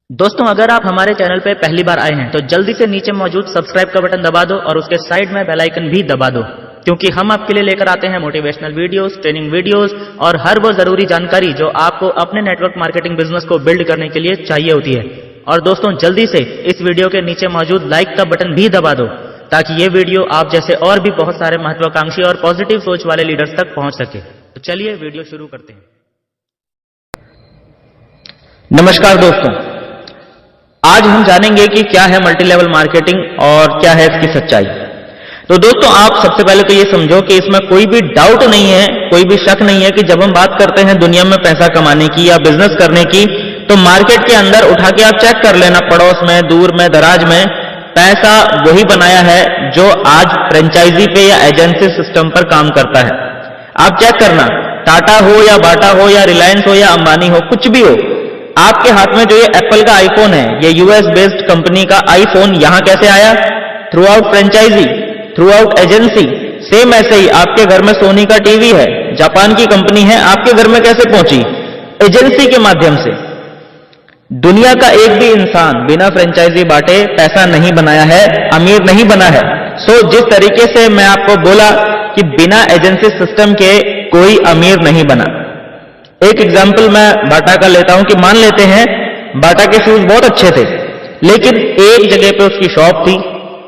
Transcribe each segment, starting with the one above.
दोस्तों, अगर आप हमारे चैनल पे पहली बार आए हैं तो जल्दी से नीचे मौजूद सब्सक्राइब का बटन दबा दो और उसके साइड में बेल आइकन भी दबा दो, क्योंकि हम आपके लिए लेकर आते हैं मोटिवेशनल वीडियोस, ट्रेनिंग वीडियोस और हर वो जरूरी जानकारी जो आपको अपने नेटवर्क मार्केटिंग बिजनेस को बिल्ड करने के लिए चाहिए होती है। और दोस्तों, जल्दी से इस वीडियो के नीचे मौजूद लाइक का बटन भी दबा दो ताकि ये वीडियो आप जैसे और भी बहुत सारे महत्वाकांक्षी और पॉजिटिव सोच वाले लीडर्स तक पहुंच सके। तो चलिए वीडियो शुरू करते हैं। नमस्कार दोस्तों, आज हम जानेंगे कि क्या है मल्टी लेवल मार्केटिंग और क्या है इसकी सच्चाई। तो दोस्तों, आप सबसे पहले तो ये समझो कि इसमें कोई भी डाउट नहीं है, कोई भी शक नहीं है कि जब हम बात करते हैं दुनिया में पैसा कमाने की या बिजनेस करने की, तो मार्केट के अंदर उठा के आप चेक कर लेना, पड़ोस में, दूर में, दराज में, पैसा वही बनाया है जो आज फ्रेंचाइजी पे या एजेंसी सिस्टम पर काम करता है। आप चेक करना, टाटा हो या बाटा हो या रिलायंस हो या अंबानी हो, कुछ भी हो, आपके हाथ में जो ये एप्पल का आईफोन है, ये यूएस बेस्ड कंपनी का आईफोन यहां कैसे आया? Through out franchisee, through out agency. Same ऐसे ही आपके घर में सोनी का टीवी है, जापान की कंपनी है, आपके घर में कैसे पहुंची? एजेंसी के माध्यम से। दुनिया का एक भी इंसान बिना फ्रेंचाइजी बांटे पैसा नहीं बनाया है, अमीर नहीं बना है। सो जिस तरीके से मैं आपको बोला कि बिना एजेंसी सिस्टम के कोई अमीर नहीं बना। एक एग्जाम्पल मैं बाटा का लेता हूं कि मान लेते हैं बाटा के शूज बहुत अच्छे थे, लेकिन एक जगह पे उसकी शॉप थी,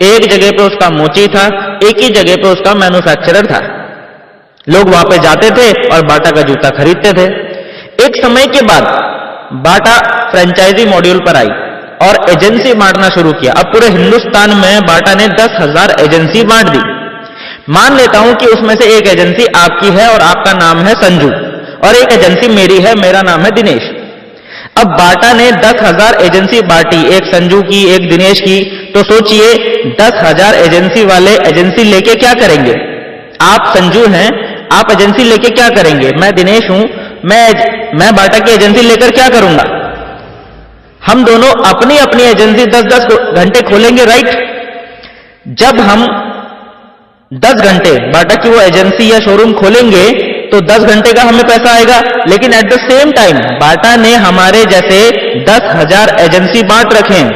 एक जगह पे उसका मोची था, एक ही जगह पे उसका मैन्युफैक्चरर था। लोग वहां पे जाते थे और बाटा का जूता खरीदते थे। एक समय के बाद बाटा फ्रेंचाइजी मॉड्यूल पर आई और एजेंसी बांटना शुरू किया। अब पूरे हिंदुस्तान में बाटा ने 10,000 एजेंसी बांट दी। मान लेता हूं कि उसमें से एक एजेंसी आपकी है और आपका नाम है संजू, और एक एजेंसी मेरी है, मेरा नाम है दिनेश। अब बाटा ने 10,000 एजेंसी बांटी, एक संजू की, एक दिनेश की। तो सोचिए 10,000 एजेंसी वाले एजेंसी लेके क्या करेंगे? आप संजू हैं, आप एजेंसी लेके क्या करेंगे? मैं दिनेश हूं, मैं बाटा की एजेंसी लेकर क्या करूंगा? हम दोनों अपनी अपनी एजेंसी 10-10 घंटे खोलेंगे, राइट? जब हम 10 घंटे बाटा की वो एजेंसी या शोरूम खोलेंगे तो 10 घंटे का हमें पैसा आएगा, लेकिन एट द सेम टाइम बाटा ने हमारे जैसे 10,000 एजेंसी बांट रखे हैं।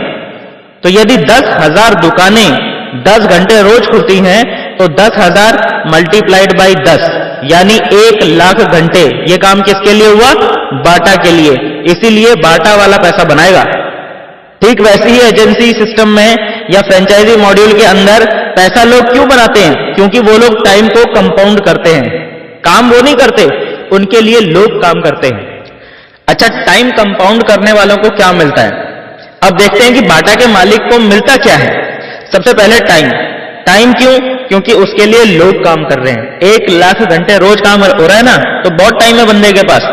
तो यदि 10,000 दुकानें 10 घंटे रोज खुलती हैं तो 10,000 मल्टीप्लाइड बाई 10 यानी 1,00,000 घंटे। ये काम किसके लिए हुआ? बाटा के लिए। इसीलिए बाटा वाला पैसा बनाएगा। ठीक वैसे ही एजेंसी सिस्टम में या फ्रेंचाइजी मॉड्यूल के अंदर पैसा लोग क्यों बनाते हैं? क्योंकि वो लोग टाइम को कंपाउंड करते हैं। काम वो नहीं करते, उनके लिए लोग काम करते हैं। अच्छा, टाइम कंपाउंड करने वालों को क्या मिलता है? अब देखते हैं कि बाटा के मालिक को मिलता क्या है। सबसे पहले टाइम। टाइम क्यों? क्योंकि उसके लिए लोग काम कर रहे हैं। 1,00,000 घंटे रोज काम हो रहा है ना, तो बहुत टाइम है बंदे के पास।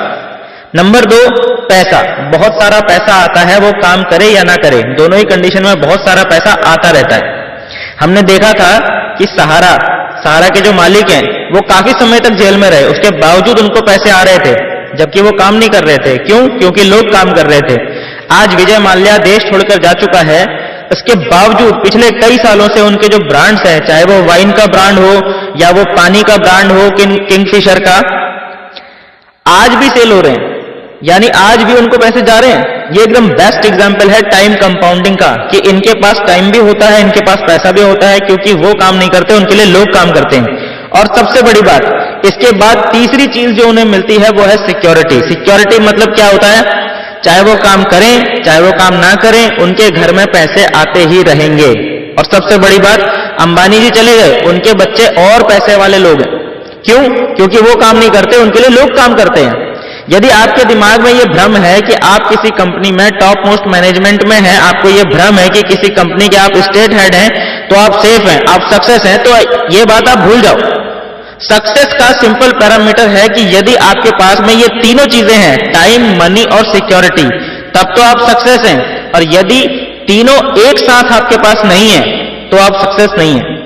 नंबर 2, पैसा। बहुत सारा पैसा आता है, वो काम करे या ना करे, दोनों ही कंडीशन में बहुत सारा पैसा आता रहता है। हमने देखा था कि सहारा के जो मालिक हैं वो काफी समय तक जेल में रहे, उसके बावजूद उनको पैसे आ रहे थे, जबकि वो काम नहीं कर रहे थे। क्यों? क्योंकि लोग काम कर रहे थे। आज विजय माल्या देश छोड़कर जा चुका है, इसके बावजूद पिछले कई सालों से उनके जो ब्रांड्स हैं, चाहे वो वाइन का ब्रांड हो या वो पानी का ब्रांड हो, किंगफिशर का, आज भी सेल हो रहे हैं, यानी आज भी उनको पैसे जा रहे हैं। ये एकदम बेस्ट एग्जांपल है टाइम कंपाउंडिंग का, कि इनके पास टाइम भी होता है, इनके पास पैसा भी होता है, क्योंकि वो काम नहीं करते, उनके लिए लोग काम करते हैं। और सबसे बड़ी बात, इसके बाद तीसरी चीज जो उन्हें मिलती है वो है सिक्योरिटी। सिक्योरिटी मतलब क्या होता है? चाहे वो काम करें, चाहे वो काम ना करें, उनके घर में पैसे आते ही रहेंगे। और सबसे बड़ी बात, अंबानी जी चले गए, उनके बच्चे और पैसे वाले लोग हैं। क्यों? क्योंकि वो काम नहीं करते, उनके लिए लोग काम करते हैं। यदि आपके दिमाग में ये भ्रम है कि आप किसी कंपनी में टॉप मोस्ट मैनेजमेंट में हैं, आपको ये भ्रम है कि किसी कंपनी के आप स्टेट हेड हैं, तो आप सेफ हैं, आप सक्सेस हैं, तो ये बात आप भूल जाओ। सक्सेस का सिंपल पैरामीटर है कि यदि आपके पास में ये तीनों चीजें हैं, टाइम, मनी और सिक्योरिटी, तब तो आप सक्सेस हैं। और यदि तीनों एक साथ आपके पास नहीं है तो आप सक्सेस नहीं है।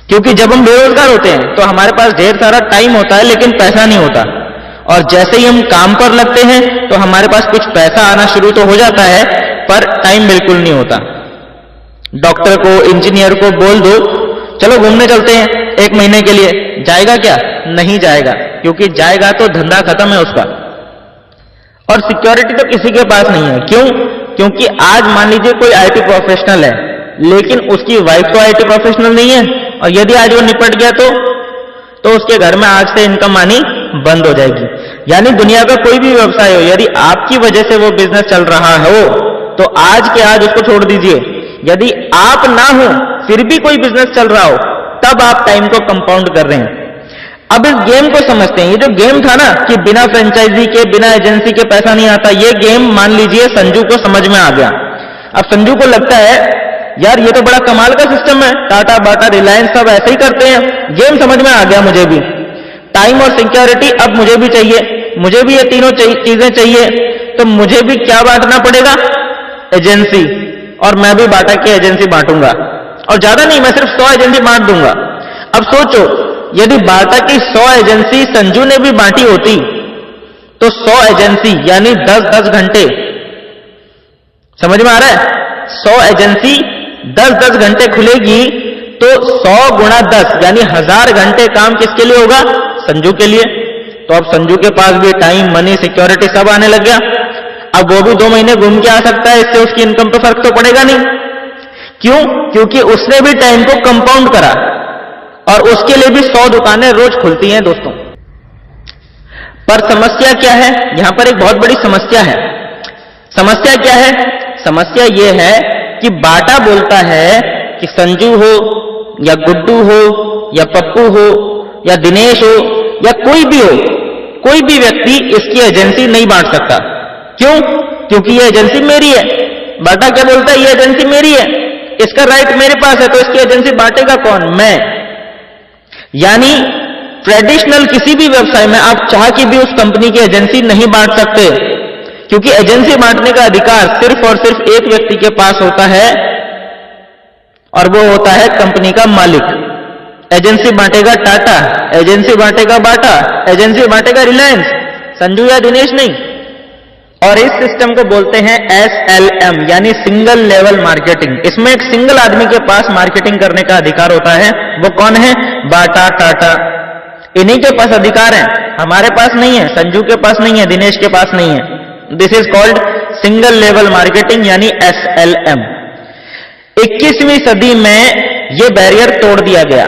क्योंकि जब हम बेरोजगार होते हैं तो हमारे पास ढेर सारा टाइम होता है लेकिन पैसा नहीं होता, और जैसे ही हम काम पर लगते हैं तो हमारे पास कुछ पैसा आना शुरू तो हो जाता है, पर टाइम बिल्कुल नहीं होता। डॉक्टर को, इंजीनियर को बोल दो चलो घूमने चलते हैं 1 महीने के लिए, जाएगा क्या? नहीं जाएगा, क्योंकि जाएगा तो धंधा खत्म है उसका। और सिक्योरिटी तो किसी के पास नहीं है। क्यों? क्योंकि आज मान लीजिए कोई आईटी प्रोफेशनल है, लेकिन उसकी वाइफ तो आईटी प्रोफेशनल नहीं है, और यदि आज वो निपट गया तो उसके घर में आज से इनकम आनी बंद हो जाएगी। यानी दुनिया का कोई भी व्यवसाय हो, यदि आपकी वजह से वो बिजनेस चल रहा हो तो आज के आज उसको छोड़ दीजिए। यदि आप ना हो फिर भी कोई बिजनेस चल रहा हो, तब आप टाइम को कंपाउंड कर रहे हैं। अब इस गेम को समझते हैं। ये जो गेम था ना कि बिना फ्रेंचाइजी के, बिना एजेंसी के पैसा नहीं आता, ये गेम मान लीजिए संजू को समझ में आ गया। अब संजू को लगता है यार ये तो बड़ा कमाल का सिस्टम है, टाटा, बाटा, रिलायंस सब ऐसे ही करते हैं, गेम समझ में आ गया मुझे भी। टाइम और सिक्योरिटी अब मुझे भी चाहिए, मुझे भी ये तीनों चीजें चाहिए, तो मुझे भी क्या बांटना पड़ेगा? एजेंसी। और मैं भी बाटा की एजेंसी बांटूंगा, और ज्यादा नहीं, मैं सिर्फ 100 एजेंसी बांट दूंगा। अब सोचो, यदि बाटा की 100 एजेंसी संजू ने भी बांटी होती तो 100 एजेंसी यानी 10-10 घंटे, समझ में आ रहा है? 100 एजेंसी 10-10 घंटे खुलेगी तो 100 गुणा 10 यानी 1000 घंटे काम किसके लिए होगा? संजू के लिए। तो अब संजू के पास भी टाइम, मनी, सिक्योरिटी सब आने लग गया। अब वो भी 2 महीने घूम के आ सकता है, इससे उसकी इनकम पे फर्क तो पड़ेगा नहीं। क्यों? क्योंकि उसने भी टाइम को कंपाउंड करा, और उसके लिए भी 100 दुकानें रोज खुलती हैं दोस्तों। पर समस्या क्या है? यहां पर एक बहुत बड़ी समस्या है। समस्या क्या है? समस्या यह है कि बाटा बोलता है कि संजू हो या गुड्डू हो या पप्पू हो या दिनेश हो या कोई भी हो, कोई भी व्यक्ति इसकी एजेंसी नहीं बांट सकता। क्यों? क्योंकि ये एजेंसी मेरी है। बाटा क्या बोलता है? ये एजेंसी मेरी है, इसका राइट मेरे पास है, तो इसकी एजेंसी बांटेगा कौन? मैं। यानी ट्रेडिशनल किसी भी व्यवसाय में आप चाह के भी उस कंपनी की एजेंसी नहीं बांट सकते, क्योंकि एजेंसी बांटने का अधिकार सिर्फ और सिर्फ एक व्यक्ति के पास होता है, और वो होता है कंपनी का मालिक। एजेंसी बांटेगा टाटा, एजेंसी बांटेगा बाटा, एजेंसी बांटेगा रिलायंस, संजू या दिनेश नहीं। और इस सिस्टम को बोलते हैं SLM यानी सिंगल लेवल मार्केटिंग। इसमें एक सिंगल आदमी के पास मार्केटिंग करने का अधिकार होता है। वो कौन है? बाटा, टाटा, इन्हीं के पास अधिकार है, हमारे पास नहीं है, संजू के पास नहीं है, दिनेश के पास नहीं है। This is called single level marketing यानी SLM। 21वीं सदी में यह बैरियर तोड़ दिया गया।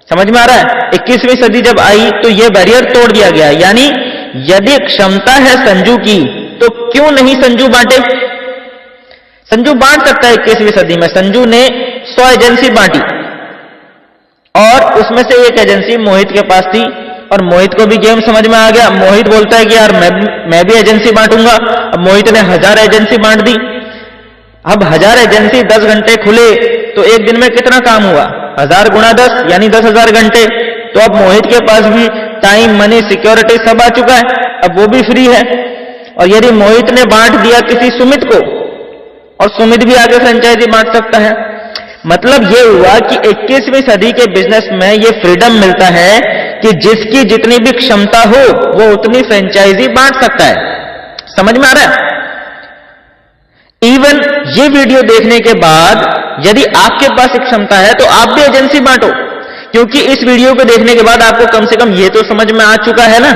समझ में आ रहा है? 21वीं सदी जब आई तो यह बैरियर तोड़ दिया गया। यानी यदि क्षमता है संजू की तो क्यों नहीं संजू बांटे? संजू बांट सकता है। 21वीं सदी में संजू ने 100 एजेंसी बांटी, और उसमें से एक एजेंसी मोहित के पास थी, और मोहित को भी गेम समझ में आ गया। मोहित बोलता है कि यार मैं भी एजेंसी बांटूंगा। अब मोहित ने 1000 एजेंसी बांट दी। अब 1000 एजेंसी 10 घंटे खुले तो एक दिन में कितना काम हुआ? 1000 गुणा 10 यानी 10,000 घंटे। तो अब मोहित के पास भी टाइम, मनी, सिक्योरिटी सब आ चुका है, अब वो भी फ्री है। और यदि मोहित ने बांट दिया किसी सुमित को, और सुमित भी आगे फ्रेंचाइजी बांट सकता है। मतलब ये हुआ कि 21वीं सदी के बिजनेस में ये फ्रीडम मिलता है कि जिसकी जितनी भी क्षमता हो वो उतनी फ्रेंचाइजी बांट सकता है। समझ में आ रहा है? इवन ये वीडियो देखने के बाद यदि आपके पास एक क्षमता है तो आप भी एजेंसी बांटो, क्योंकि इस वीडियो को देखने के बाद आपको कम से कम ये तो समझ में आ चुका है ना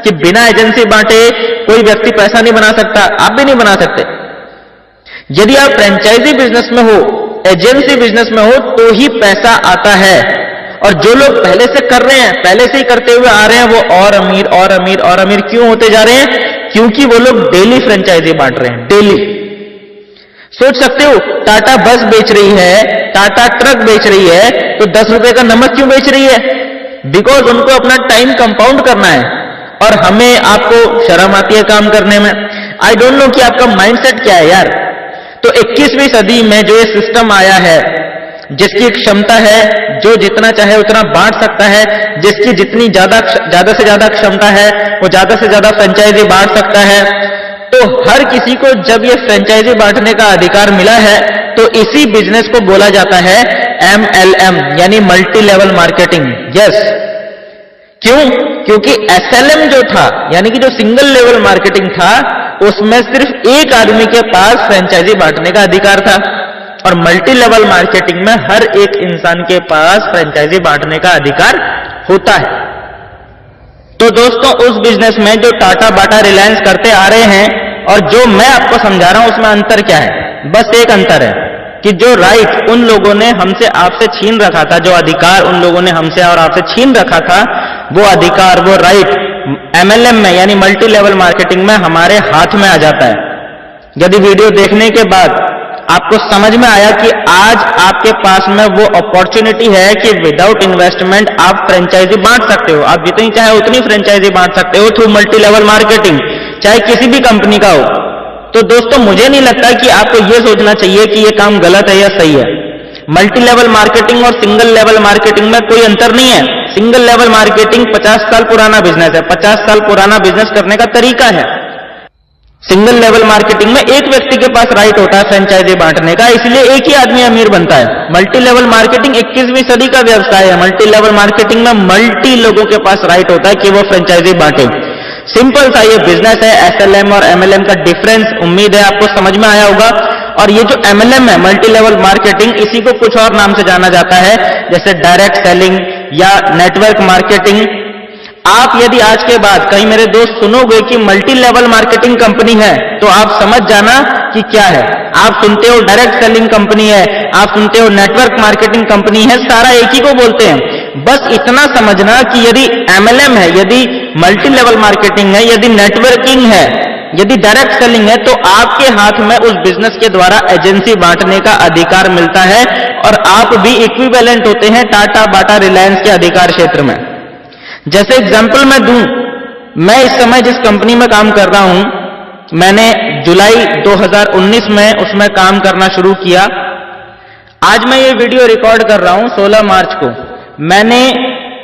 कि बिना एजेंसी बांटे कोई व्यक्ति पैसा नहीं बना सकता, आप भी नहीं बना सकते। यदि आप फ्रेंचाइजी बिजनेस में हो, एजेंसी बिजनेस में हो, तो ही पैसा आता है। और जो लोग पहले से कर रहे हैं, पहले से ही करते हुए आ रहे हैं, वो और अमीर और अमीर और अमीर क्यों होते जा रहे हैं? क्योंकि वो लोग डेली फ्रेंचाइजी बांट रहे हैं, डेली। सोच सकते हो, टाटा बस बेच रही है, टाटा ट्रक बेच रही है, तो 10 रुपए का नमक क्यों बेच रही है? बिकॉज उनको अपना टाइम कंपाउंड करना है, और हमें आपको शर्म आती है काम करने में। आई डोंट नो कि आपका माइंडसेट क्या है यार। तो 21वीं सदी में जो ये सिस्टम आया है, जिसकी क्षमता है, जो जितना चाहे उतना बांट सकता है, जिसकी जितनी ज्यादा से ज्यादा क्षमता है वो ज्यादा से ज्यादा फ्रेंचाइजी बांट सकता है, तो हर किसी को जब ये फ्रेंचाइजी बांटने का अधिकार मिला है तो इसी बिजनेस को बोला जाता है MLM यानी मल्टी लेवल मार्केटिंग। यस, क्यों? क्योंकि SLM जो था यानी कि जो सिंगल लेवल मार्केटिंग था, उसमें सिर्फ एक आदमी के पास फ्रेंचाइजी बांटने का अधिकार था, और मल्टी लेवल मार्केटिंग में हर एक इंसान के पास फ्रेंचाइजी बांटने का अधिकार होता है। तो दोस्तों, उस बिजनेस में जो टाटा, बाटा, रिलायंस करते आ रहे हैं, और जो मैं आपको समझा रहा हूं उसमें अंतर क्या है? बस एक अंतर है कि जो राइट उन लोगों ने हमसे आपसे छीन रखा था, जो अधिकार उन लोगों ने हमसे और आपसे छीन रखा था, वो अधिकार, वो राइट MLM में यानी मल्टी लेवल मार्केटिंग में हमारे हाथ में आ जाता है। यदि वीडियो देखने के बाद आपको समझ में आया कि आज आपके पास में वो अपॉर्चुनिटी है कि विदाउट इन्वेस्टमेंट आप फ्रेंचाइजी बांट सकते हो, आप जितनी चाहे उतनी फ्रेंचाइजी बांट सकते हो थ्रू मल्टी लेवल मार्केटिंग, चाहे किसी भी कंपनी का हो, तो दोस्तों मुझे नहीं लगता कि आपको यह सोचना चाहिए कि यह काम गलत है या सही है। मल्टी लेवल मार्केटिंग और सिंगल लेवल मार्केटिंग में कोई अंतर नहीं है। सिंगल लेवल मार्केटिंग 50 साल पुराना बिजनेस है, 50 साल पुराना बिजनेस करने का तरीका है। सिंगल लेवल मार्केटिंग में एक व्यक्ति के पास राइट होता है फ्रेंचाइजी बांटने का, इसलिए एक ही आदमी अमीर बनता है। मल्टी लेवल मार्केटिंग 21वीं सदी का व्यवसाय है। मल्टी लेवल मार्केटिंग में मल्टी लोगों के पास राइट होता है कि वो फ्रेंचाइजी बांटे। सिंपल सा ये बिजनेस है। SLM और MLM का डिफरेंस उम्मीद है आपको समझ में आया होगा। और ये जो MLM है, मल्टी लेवल मार्केटिंग, इसी को कुछ और नाम से जाना जाता है, जैसे डायरेक्ट सेलिंग या नेटवर्क मार्केटिंग। आप यदि आज के बाद कहीं मेरे दोस्त सुनोगे कि मल्टी लेवल मार्केटिंग कंपनी है, तो आप समझ जाना कि क्या है। आप सुनते हो डायरेक्ट सेलिंग कंपनी है, आप सुनते हो नेटवर्क मार्केटिंग कंपनी है, सारा एक ही को बोलते हैं। बस इतना समझना कि यदि MLM है, यदि मल्टी लेवल मार्केटिंग है, यदि नेटवर्किंग है, यदि डायरेक्ट सेलिंग है, तो आपके हाथ में उस बिजनेस के द्वारा एजेंसी बांटने का अधिकार मिलता है और आप भी इक्विवेलेंट होते हैं टाटा, बाटा, रिलायंस के अधिकार क्षेत्र में। जैसे एग्जांपल मैं दूं, मैं इस समय जिस कंपनी में काम कर रहा हूं, मैंने जुलाई 2019 में उसमें काम करना शुरू किया। आज मैं ये वीडियो रिकॉर्ड कर रहा हूं 16 मार्च को। मैंने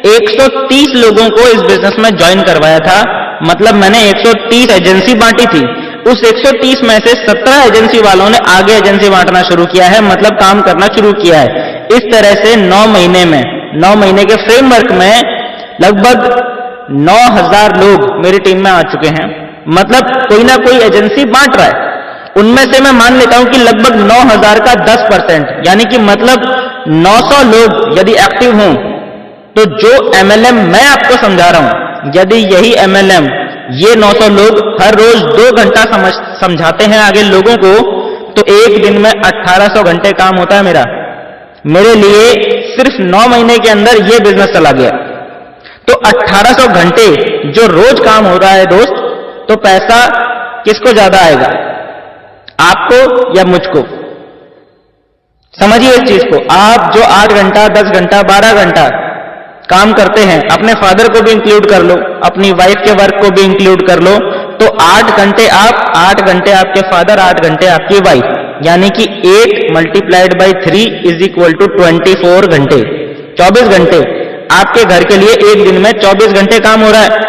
130 लोगों को इस बिजनेस में ज्वाइन करवाया था, मतलब मैंने 130 एजेंसी बांटी थी। उस 130 में से 17 एजेंसी वालों ने आगे एजेंसी बांटना शुरू किया है, मतलब काम करना शुरू किया है। इस तरह से 9 महीने में, 9 महीने के फ्रेमवर्क में लगभग 9000 लोग मेरी टीम में आ चुके हैं। मतलब कोई ना कोई एजेंसी बांट रहा है। उनमें से मैं मान लेता हूं कि लगभग 9000 का 10%, यानी कि मतलब 900 लोग यदि एक्टिव हों, तो जो MLM मैं आपको समझा रहा हूं, यदि यही MLM ये 900 लोग हर रोज 2 घंटा समझाते हैं आगे लोगों को, तो एक दिन में 1800 घंटे काम होता है मेरा। मेरे लिए सिर्फ 9 महीने के अंदर ये बिजनेस चला गया। तो 1800 घंटे जो रोज काम हो रहा है दोस्त, तो पैसा किसको ज्यादा आएगा, आपको या मुझको? समझिए इस चीज को। आप जो 8 घंटा, 10 घंटा, 12 घंटा काम करते हैं, अपने फादर को भी इंक्लूड कर लो, अपनी वाइफ के वर्क को भी इंक्लूड कर लो, तो 8 घंटे आप, 8 घंटे आपके फादर, 8 घंटे आपकी वाइफ, यानी कि 8 multiplied by 3 is equal to 24 घंटे। 24 घंटे आपके घर के लिए एक दिन में 24 घंटे काम हो रहा है,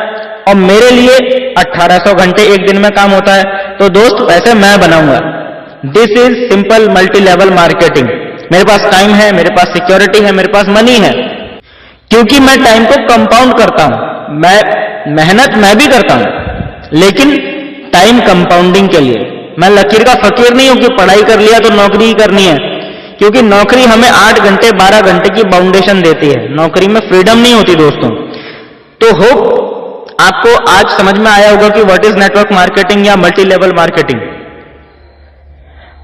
और मेरे लिए 1800 घंटे एक दिन में काम होता है। तो दोस्त पैसे मैं बनाऊंगा। This is simple multi level marketing. मेरे पास टाइम है, मेरे पास सिक्योरिटी है, मेरे पास मनी है, क्योंकि मैं टाइम को कंपाउंड करता हूं। मैं मेहनत मैं भी करता हूं, लेकिन टाइम कंपाउंडिंग के लिए। मैं लकीर का फकीर नहीं हूं कि पढ़ाई कर लिया तो नौकरी ही करनी है, क्योंकि नौकरी हमें 8 घंटे 12 घंटे की बाउंडेशन देती है। नौकरी में फ्रीडम नहीं होती दोस्तों। तो होप आपको आज समझ में आया होगा कि व्हाट इज नेटवर्क मार्केटिंग या मल्टी लेवल मार्केटिंग।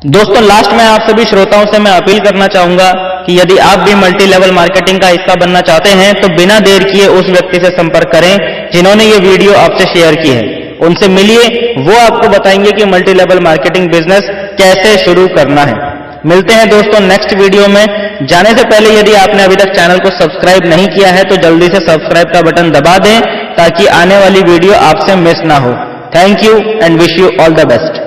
दोस्तों लास्ट में आप सभी श्रोताओं से मैं अपील करना चाहूंगा कि यदि आप भी मल्टी लेवल मार्केटिंग का हिस्सा बनना चाहते हैं, तो बिना देर किए उस व्यक्ति से संपर्क करें जिन्होंने ये वीडियो आपसे शेयर की है। उनसे मिलिए, वो आपको बताएंगे कि मल्टी लेवल मार्केटिंग बिजनेस कैसे शुरू करना है। मिलते हैं दोस्तों नेक्स्ट वीडियो में। जाने से पहले यदि आपने अभी तक चैनल को सब्सक्राइब नहीं किया है, तो जल्दी से सब्सक्राइब का बटन दबा दें ताकि आने वाली वीडियो आपसे मिस ना हो। Thank you and wish you all the best.